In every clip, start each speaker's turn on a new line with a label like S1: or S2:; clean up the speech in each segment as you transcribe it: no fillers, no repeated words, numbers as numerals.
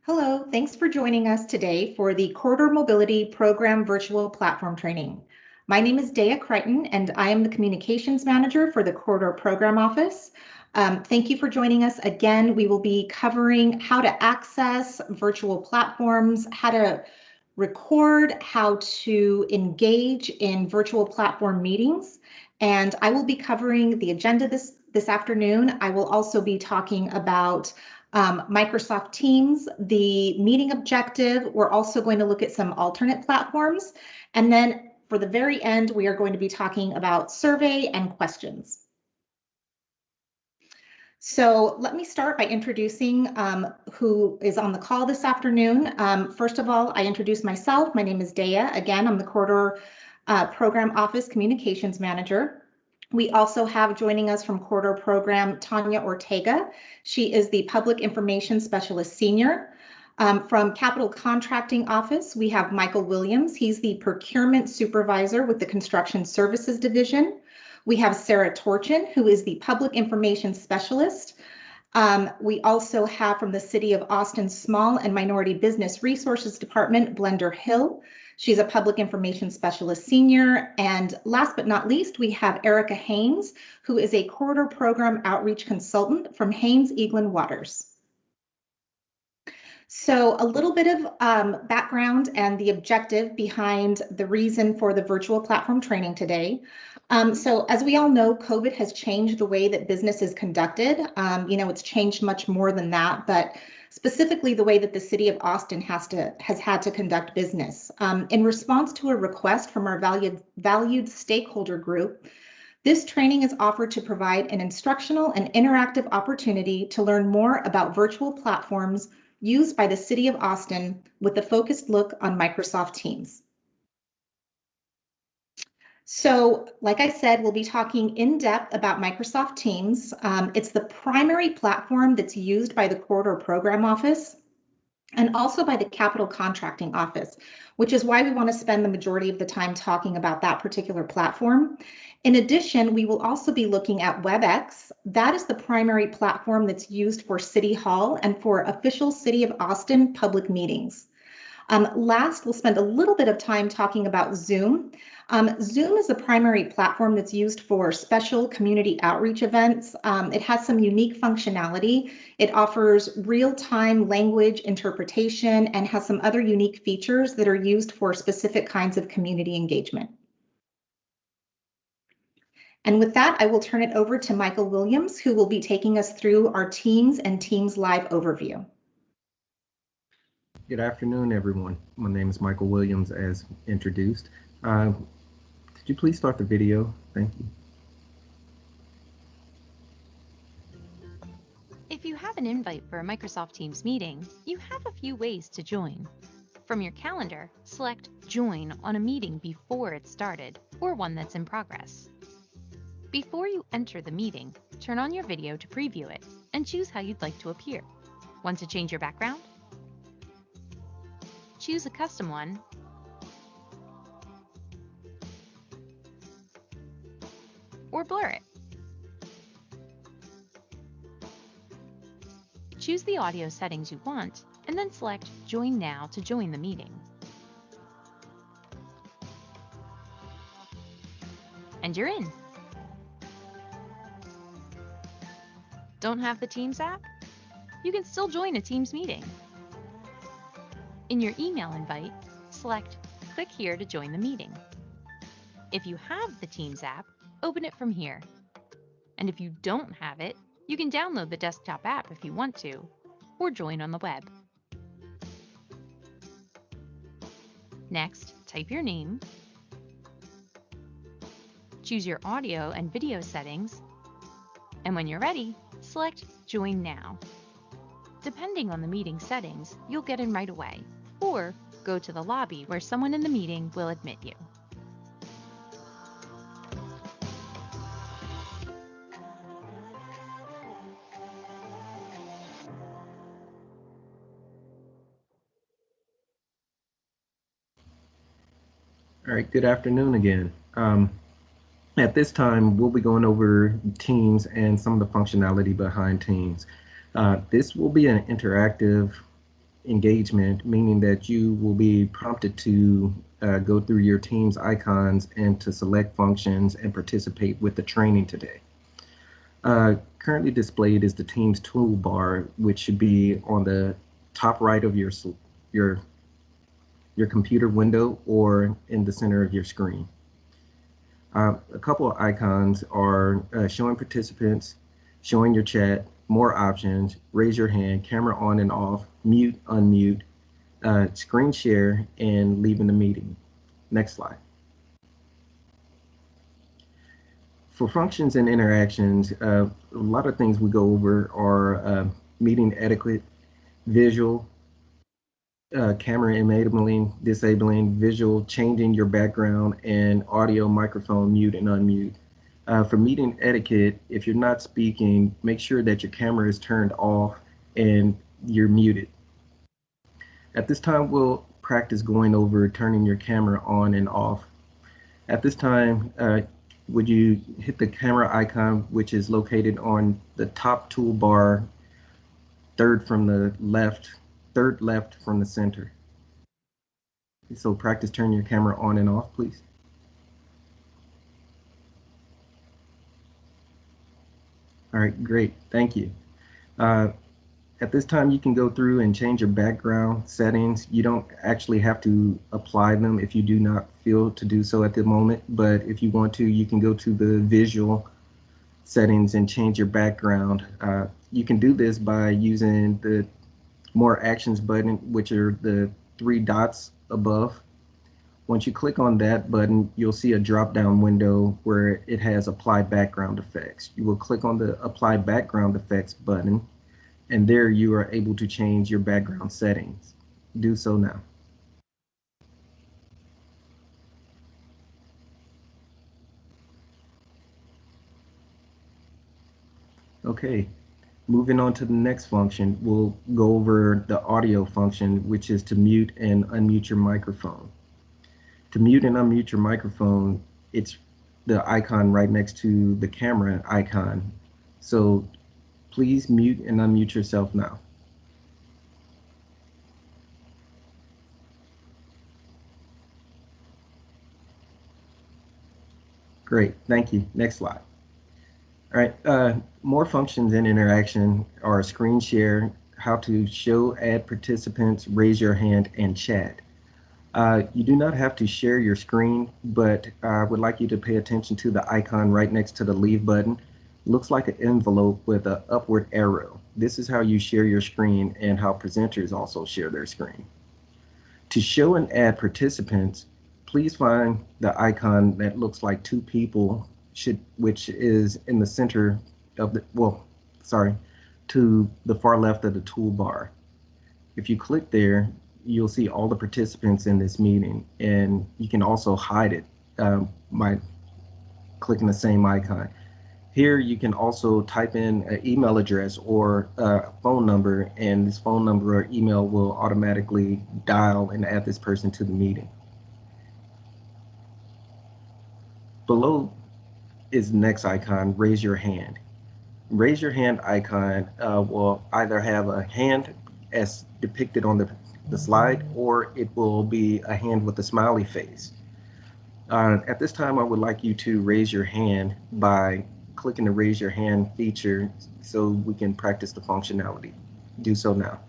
S1: Hello, thanks for joining us today for the Corridor Mobility Program Virtual Platform Training. My name is Dea Crichton, and I am the Communications Manager for the Corridor Program Office. Thank you for joining us again. We will be covering how to access virtual platforms, how to record, how to engage in virtual platform meetings, and I will be covering the agenda this afternoon. I will also be talking about Microsoft Teams, the meeting objective. We're also going to look at some alternate platforms. And then for the very end, we are going to be talking about survey and questions. So let me start by introducing who is on the call this afternoon. First of all, I introduce myself. My name is Dea. Again, I'm the Corridor Program Office Communications Manager. We also have joining us from Corridor Program, Tanya Ortega. She is the Public Information Specialist Senior. From Capital Contracting Office, we have Michael Williams. He's the Procurement Supervisor with the Construction Services Division. We have Sarah Torchin, who is the Public Information Specialist. We also have from the City of Austin Small and Minority Business Resources Department, Blender Hill. She's a Public Information Specialist Senior. And last but not least, we have Erica Haynes, who is a Corridor Program Outreach Consultant from Haynes Eaglin Waters. So a little bit of background and the objective behind the reason for the virtual platform training today. So as we all know, COVID has changed the way that business is conducted. It's changed much more than that, but specifically the way that the City of Austin has had to conduct business. In response to a request from our valued stakeholder group, this training is offered to provide an instructional and interactive opportunity to learn more about virtual platforms used by the City of Austin with a focused look on Microsoft Teams. So, like I said, we'll be talking in depth about Microsoft Teams. It's the primary platform that's used by the Corridor Program Office and also by the Capital Contracting Office, which is why we want to spend the majority of the time talking about that particular platform. In addition, we will also be looking at WebEx. That is the primary platform that's used for City Hall and for official City of Austin public meetings. Last, we'll spend a little bit of time talking about Zoom. Zoom is the primary platform that's used for special community outreach events. It has some unique functionality. It offers real-time language interpretation and has some other unique features that are used for specific kinds of community engagement. And with that, I will turn it over to Michael Williams, who will be taking us through our Teams and Teams Live overview.
S2: Good afternoon, everyone. My name is Michael Williams, as introduced. Could you please start the video? Thank you.
S3: If you have an invite for a Microsoft Teams meeting, you have a few ways to join. From your calendar, select Join on a meeting before it started or one that's in progress. Before you enter the meeting, turn on your video to preview it and choose how you'd like to appear. Want to change your background? Choose a custom one, or blur it. Choose the audio settings you want, and then select Join Now to join the meeting. And you're in. Don't have the Teams app? You can still join a Teams meeting. In your email invite, select Click here to join the meeting. If you have the Teams app, open it from here. And if you don't have it, you can download the desktop app if you want to, or join on the web. Next, type your name, choose your audio and video settings, and when you're ready, select Join Now. Depending on the meeting settings, you'll get in right away, or go to the lobby where someone in the meeting will admit you.
S2: All right, good afternoon again. At this time, we'll be going over Teams and some of the functionality behind Teams. This will be an interactive engagement, meaning that you will be prompted to go through your team's icons and to select functions and participate with the training today. Currently displayed is the Teams toolbar, which should be on the top right of your computer window or in the center of your screen. A couple of icons are showing participants, showing your chat, more options, raise your hand, camera on and off, mute, unmute, screen share, and leaving the meeting. Next slide. For functions and interactions, a lot of things we go over are meeting etiquette, visual, camera enabling, disabling, visual, changing your background, and audio, microphone, mute and unmute. For meeting etiquette, if you're not speaking, make sure that your camera is turned off and you're muted. At this time, we'll practice going over turning your camera on and off. At this time, would you hit the camera icon, which is located on the top toolbar, third left from the center. So practice turning your camera on and off, please. All right, great, thank you. At this time, you can go through and change your background settings. You don't actually have to apply them if you do not feel to do so at the moment, but if you want to, you can go to the visual settings and change your background. You can do this by using the More Actions button, which are the 3 dots above. Once you click on that button, you'll see a drop-down window where it has Apply Background Effects. You will click on the Apply Background Effects button, and there you are able to change your background settings. Do so now. Okay, moving on to the next function, we'll go over the audio function, which is to mute and unmute your microphone. To mute and unmute your microphone, it's the icon right next to the camera icon. So please mute and unmute yourself now. Great, thank you. Next slide. All right, more functions in interaction are screen share, how to show, add participants, raise your hand, and chat. You do not have to share your screen, but I would like you to pay attention to the icon right next to the leave button. It looks like an envelope with an upward arrow. This is how you share your screen and how presenters also share their screen. To show and add participants, please find the icon that looks like 2 people, which is in the center of the, to the far left of the toolbar. If you click there, you'll see all the participants in this meeting, and you can also hide it by clicking the same icon. Here you can also type in an email address or a phone number, and this phone number or email will automatically dial and add this person to the meeting. Below is the next icon, raise your hand. Raise your hand icon will either have a hand as depicted on the slide, or it will be a hand with a smiley face. At this time, I would like you to raise your hand by clicking the raise your hand feature so we can practice the functionality. Do so now.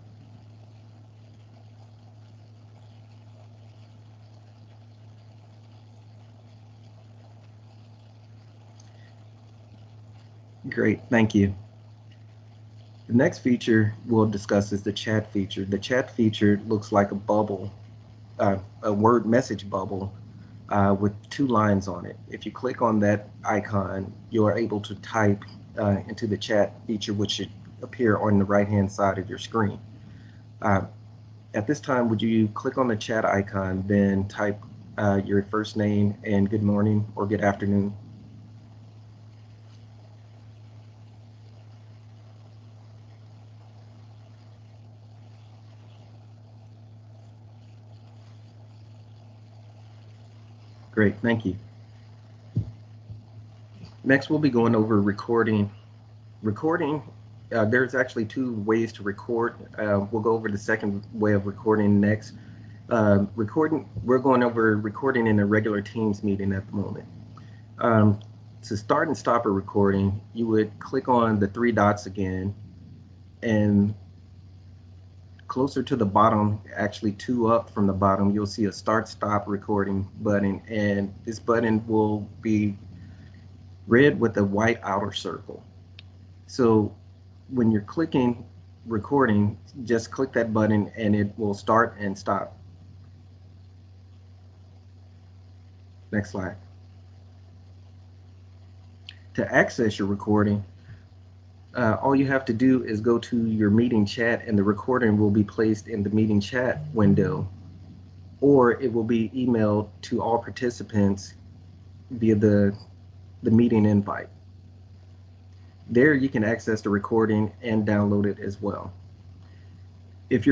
S2: Great, thank you. The next feature we'll discuss is the chat feature. The chat feature looks like a bubble, a word message bubble with 2 lines on it. If you click on that icon, you are able to type into the chat feature, which should appear on the right-hand side of your screen. At this time, would you click on the chat icon, then type your first name and good morning or good afternoon? Great, thank you. Next, we'll be going over recording. Recording There's actually two ways to record. We'll go over the second way of recording next. We're going over recording in a regular Teams meeting at the moment. To start and stop a recording, you would click on the three dots again, and closer to the bottom, actually two up from the bottom, you'll see a start stop recording button, and this button will be red with a white outer circle. So when you're clicking recording, just click that button and it will start and stop. Next slide. To access your recording, all you have to do is go to your meeting chat, and the recording will be placed in the meeting chat window, or it will be emailed to all participants via the meeting invite. There you can access the recording and download it as well. If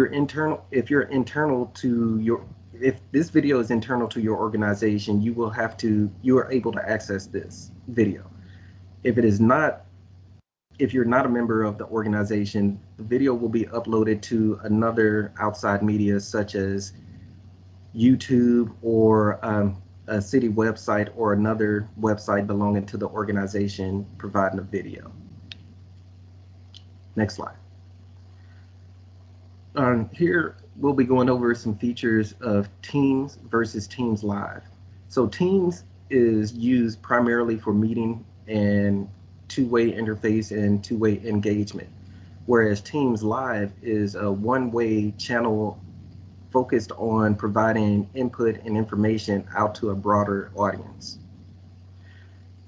S2: this video is internal to your organization, you are able to access this video. If you're not a member of the organization, the video will be uploaded to another outside media such as YouTube or a city website or another website belonging to the organization providing the video. Next slide. Here we'll be going over some features of Teams versus Teams Live. So Teams is used primarily for meeting and two-way interface and two-way engagement, whereas Teams Live is a one-way channel focused on providing input and information out to a broader audience.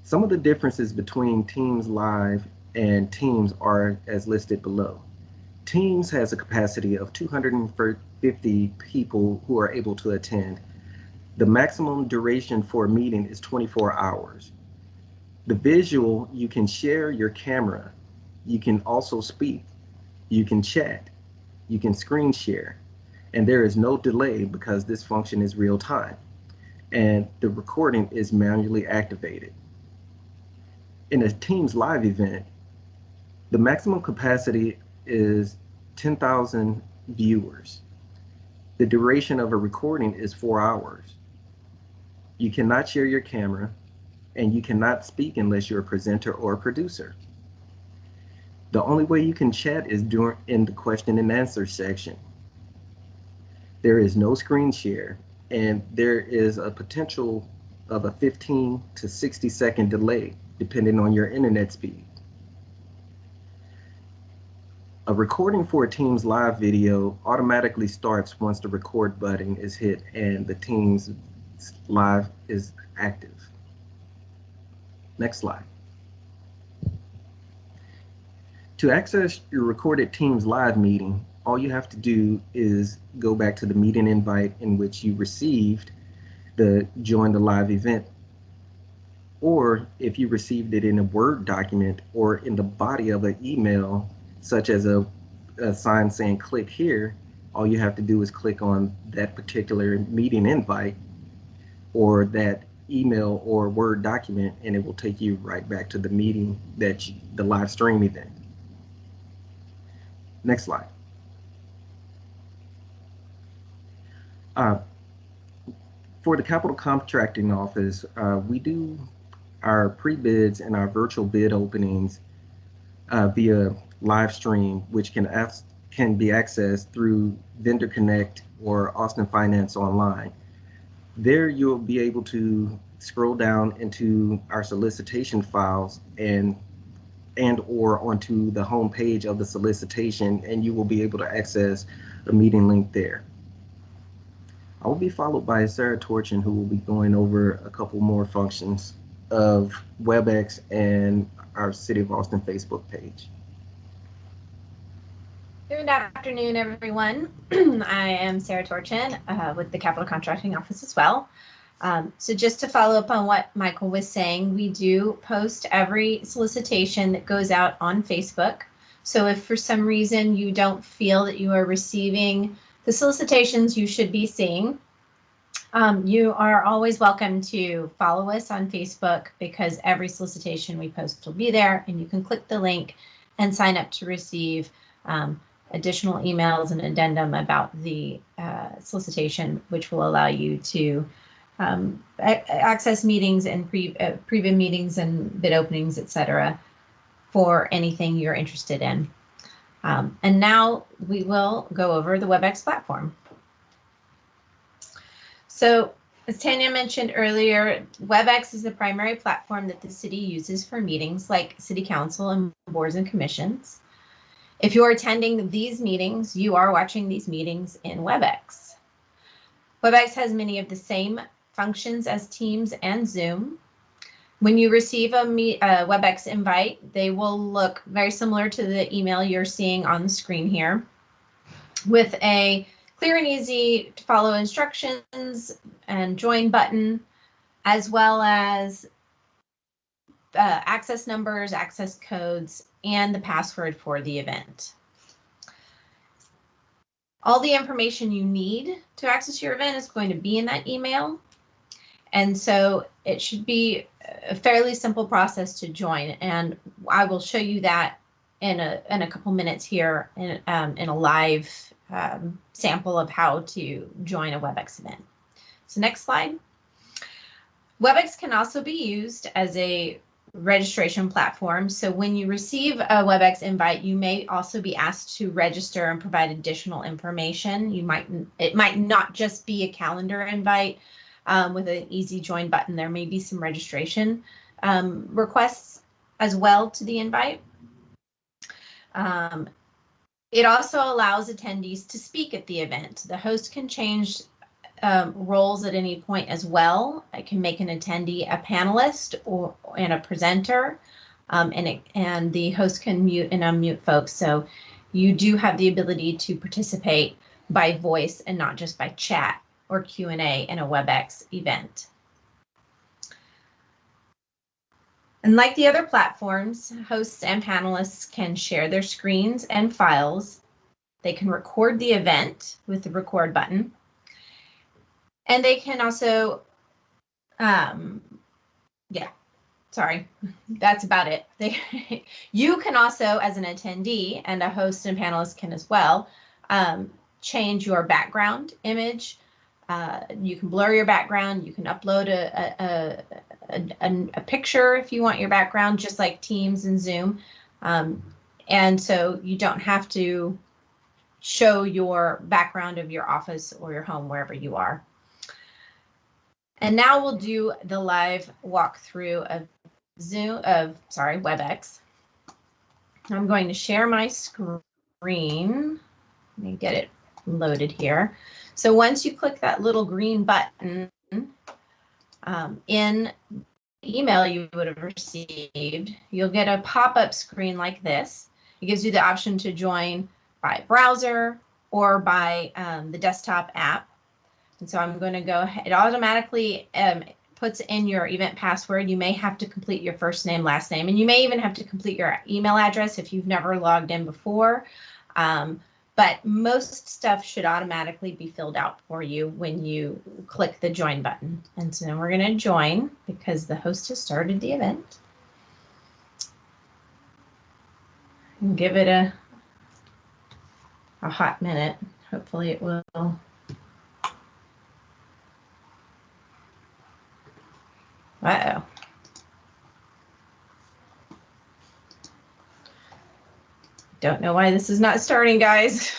S2: Some of the differences between Teams Live and Teams are as listed below. Teams has a capacity of 250 people who are able to attend. The maximum duration for a meeting is 24 hours. The visual, you can share your camera, you can also speak, you can chat, you can screen share, and there is no delay because this function is real time, and the recording is manually activated. In a Teams Live event, the maximum capacity is 10,000 viewers. The duration of a recording is 4 hours. You cannot share your camera, and you cannot speak unless you're a presenter or a producer. The only way you can chat is in the question and answer section. There is no screen share, and there is a potential of a 15 to 60 second delay depending on your internet speed. A recording for a Teams Live video automatically starts once the record button is hit and the Teams Live is active. Next slide. To access your recorded Teams Live meeting, all you have to do is go back to the meeting invite in which you received the join the live event. Or if you received it in a Word document or in the body of an email, such as a sign saying click here, all you have to do is click on that particular meeting invite or that email or Word document, and it will take you right back to the meeting the live stream event. Next slide. For the Capital Contracting Office, we do our pre-bids and our virtual bid openings via live stream, which can be accessed through Vendor Connect or Austin Finance Online. There you'll be able to scroll down into our solicitation files and or onto the home page of the solicitation, and you will be able to access a meeting link there. I will be followed by Sarah Torchin, who will be going over a couple more functions of WebEx and our City of Austin Facebook page.
S4: Good afternoon, everyone. I am Sarah Torchin with the Capital Contracting Office as well. So just to follow up on what Michael was saying, we do post every solicitation that goes out on Facebook. So if for some reason you don't feel that you are receiving the solicitations you should be seeing, you are always welcome to follow us on Facebook, because every solicitation we post will be there, and you can click the link and sign up to receive additional emails and addendum about the solicitation, which will allow you to access meetings and pre-bid meetings and bid openings, etc., for anything you're interested in. And now we will go over the WebEx platform. So as Tanya mentioned earlier, WebEx is the primary platform that the city uses for meetings like city council and boards and commissions. If you're attending these meetings, you are watching these meetings in WebEx. WebEx has many of the same functions as Teams and Zoom. When you receive a WebEx invite, they will look very similar to the email you're seeing on the screen here, with a clear and easy to follow instructions and join button, as well as access numbers, access codes, and the password for the event. All the information you need to access your event is going to be in that email. And so it should be a fairly simple process to join. And I will show you that in a couple minutes here in a live sample of how to join a WebEx event. So next slide. WebEx can also be used as a registration platform. So when you receive a WebEx invite, you may also be asked to register and provide additional information. It might not just be a calendar invite with an easy join button. There may be some registration requests as well to the invite. It also allows attendees to speak at the event. The host can change roles at any point as well. It can make an attendee a panelist and a presenter, and the host can mute and unmute folks. So you do have the ability to participate by voice and not just by chat or Q&A in a WebEx event. And like the other platforms, hosts and panelists can share their screens and files. They can record the event with the record button. And they can also, that's about it. You can also, as an attendee, and a host and panelist can as well, change your background image. You can blur your background. You can upload a picture if you want your background, just like Teams and Zoom. And so you don't have to show your background of your office or your home, wherever you are. And now we'll do the live walkthrough of WebEx. I'm going to share my screen. Let me get it loaded here. So once you click that little green button in the email you would have received, you'll get a pop-up screen like this. It gives you the option to join by browser or by the desktop app. And so I'm going to go ahead. It automatically puts in your event password. You may have to complete your first name, last name, and you may even have to complete your email address if you've never logged in before. But most stuff should automatically be filled out for you when you click the join button. And so then we're going to join because the host has started the event. And give it a hot minute. Hopefully it will. Uh-oh. Don't know why this is not starting, guys.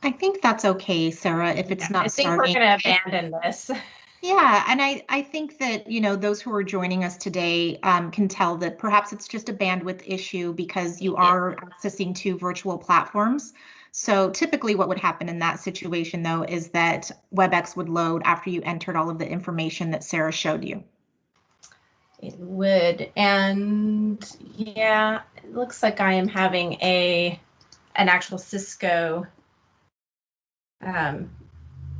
S1: I think that's okay, Sarah, if it's not starting.
S4: I think we're going to abandon this.
S1: Yeah, and I think that, those who are joining us today can tell that perhaps it's just a bandwidth issue because you are accessing two virtual platforms. So typically what would happen in that situation, though, is that WebEx would load after you entered all of the information that Sarah showed you.
S4: It would. And yeah, it looks like I am having an actual Cisco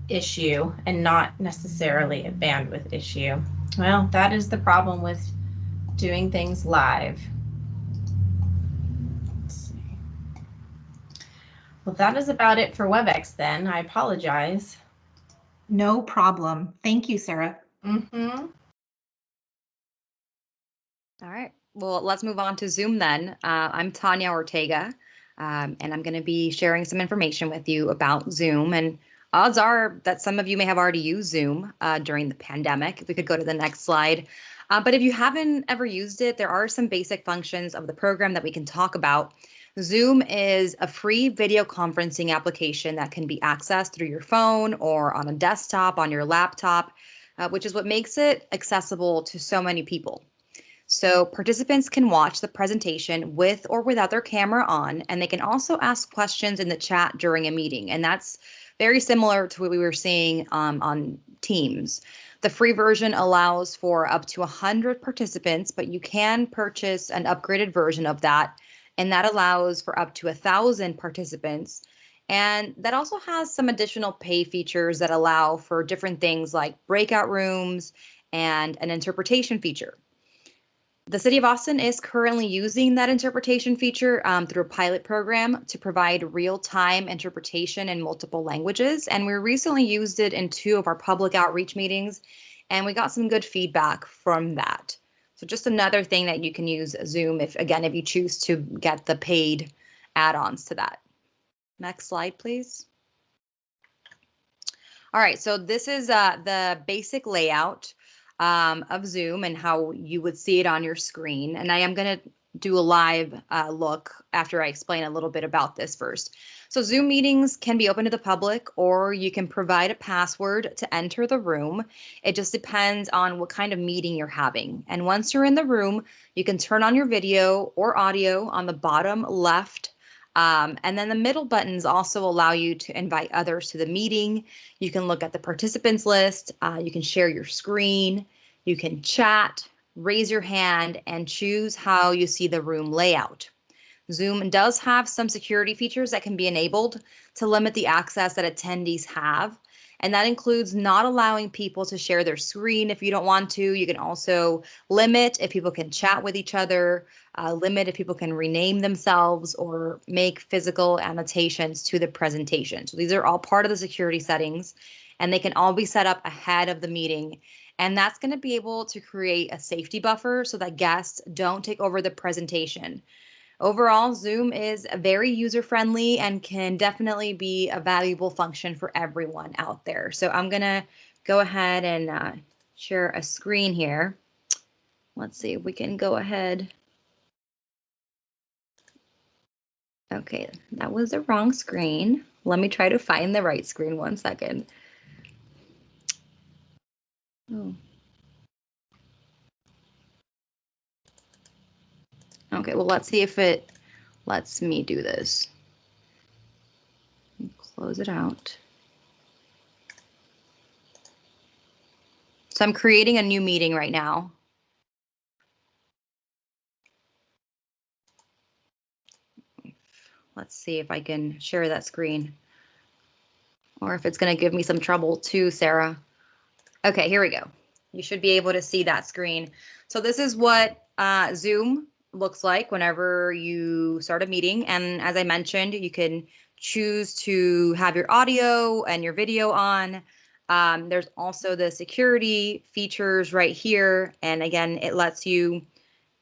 S4: issue and not necessarily a bandwidth issue. Well, that is the problem with doing things live. Let's see. Well, that is about it for WebEx then. I apologize.
S1: No problem. Thank you, Sarah.
S4: Mm-hmm.
S5: All right, well, let's move on to Zoom then. I'm Tanya Ortega, and I'm going to be sharing some information with you about Zoom. And odds are that some of you may have already used Zoom during the pandemic. If we could go to the next slide. But if you haven't ever used it, there are some basic functions of the program that we can talk about. Zoom is a free video conferencing application that can be accessed through your phone or on a desktop, on your laptop, which is what makes it accessible to so many people. So participants can watch the presentation with or without their camera on, and they can also ask questions in the chat during a meeting. And that's very similar to what we were seeing on Teams. The free version allows for up to 100 participants, but you can purchase an upgraded version of that, and that allows for up to 1,000 participants. And that also has some additional pay features that allow for different things like breakout rooms and an interpretation feature. The City of Austin is currently using that interpretation feature through a pilot program to provide real-time interpretation in multiple languages. And we recently used it in 2 of our public outreach meetings, and we got some good feedback from that. So just another thing that you can use Zoom if you choose to get the paid add-ons to that. Next slide, please. All right, so this is the basic layout of Zoom and how you would see it on your screen. And I am going to do a live look after I explain a little bit about this first. So Zoom meetings can be open to the public, or you can provide a password to enter the room. It just depends on what kind of meeting you're having. And once you're in the room, you can turn on your video or audio on the bottom left. And then the middle buttons also allow you to invite others to the meeting. You can look at the participants list, you can share your screen, you can chat, raise your hand, and choose how you see the room layout. Zoom does have some security features that can be enabled to limit the access that attendees have. And that includes not allowing people to share their screen if you don't want to. You can also limit if people can chat with each other, limit if people can rename themselves or make physical annotations to the presentation. So these are all part of the security settings, and they can all be set up ahead of the meeting. And that's going to be able to create a safety buffer so that guests don't take over the presentation. Overall, Zoom is very user-friendly and can definitely be a valuable function for everyone out there. So I'm going to go ahead and share a screen here. Let's see if we can go ahead. Okay, that was the wrong screen. Let me try to find the right screen. 1 second. Oh. Okay, well, let's see if it lets me do this. Close it out. So I'm creating a new meeting right now. Let's see if I can share that screen, or if it's going to give me some trouble too, Sarah. Okay, here we go. You should be able to see that screen. So this is what Zoom looks like whenever you start a meeting. And as I mentioned, you can choose to have your audio and your video on. There's also the security features right here. And again, it lets you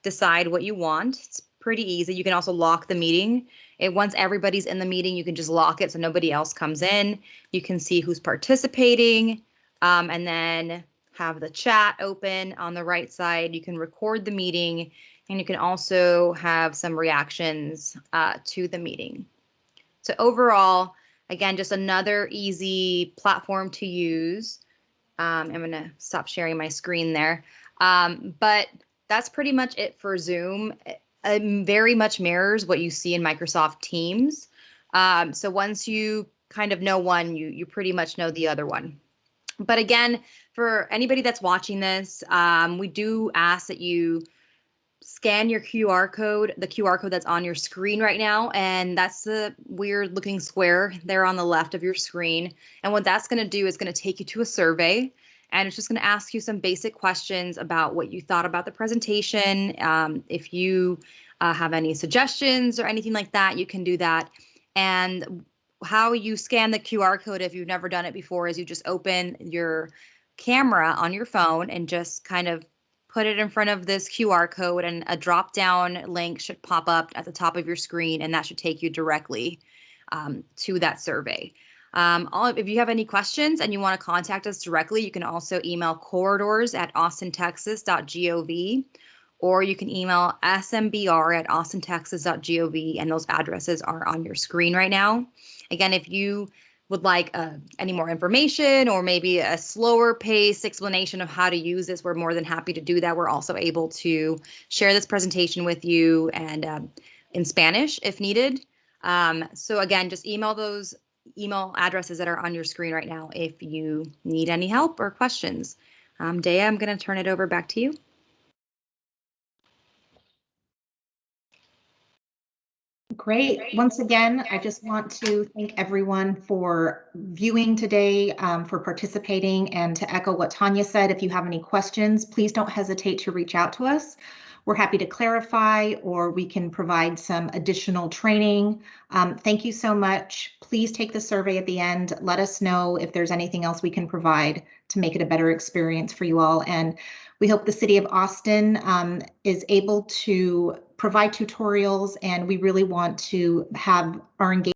S5: decide what you want. It's pretty easy. You can also lock the meeting. Once everybody's in the meeting, you can just lock it so nobody else comes in. You can see who's participating, and then have the chat open on the right side. You can record the meeting, and you can also have some reactions to the meeting. So overall, again, just another easy platform to use. I'm going to stop sharing my screen there. But that's pretty much it for Zoom. It very much mirrors what you see in Microsoft Teams. So once you kind of know one, you pretty much know the other one. But again, for anybody that's watching this, we do ask that you scan your QR code, the QR code that's on your screen right now, and that's the weird looking square there on the left of your screen. And what that's going to do is going to take you to a survey, and it's just going to ask you some basic questions about what you thought about the presentation. If you have any suggestions or anything like that, you can do that. And how you scan the QR code, if you've never done it before, is you just open your camera on your phone and just kind of put it in front of this QR code, and a drop down link should pop up at the top of your screen, and that should take you directly to that survey. If you have any questions and you want to contact us directly, you can also email corridors@austintexas.gov, or you can email smbr@austintexas.gov, and those addresses are on your screen right now. Again, if you would like any more information or maybe a slower paced explanation of how to use this, we're more than happy to do that. We're also able to share this presentation with you and in Spanish if needed. So again, just email those email addresses that are on your screen right now if you need any help or questions. Dea, I'm going to turn it over back to you.
S1: Great. Once again, I just want to thank everyone for viewing today, for participating, and to echo what Tanya said, if you have any questions, please don't hesitate to reach out to us. We're happy to clarify, or we can provide some additional training. Thank you so much. Please take the survey at the end. Let us know if there's anything else we can provide to make it a better experience for you all. And we hope the City of Austin is able to provide tutorials, and we really want to have our engagement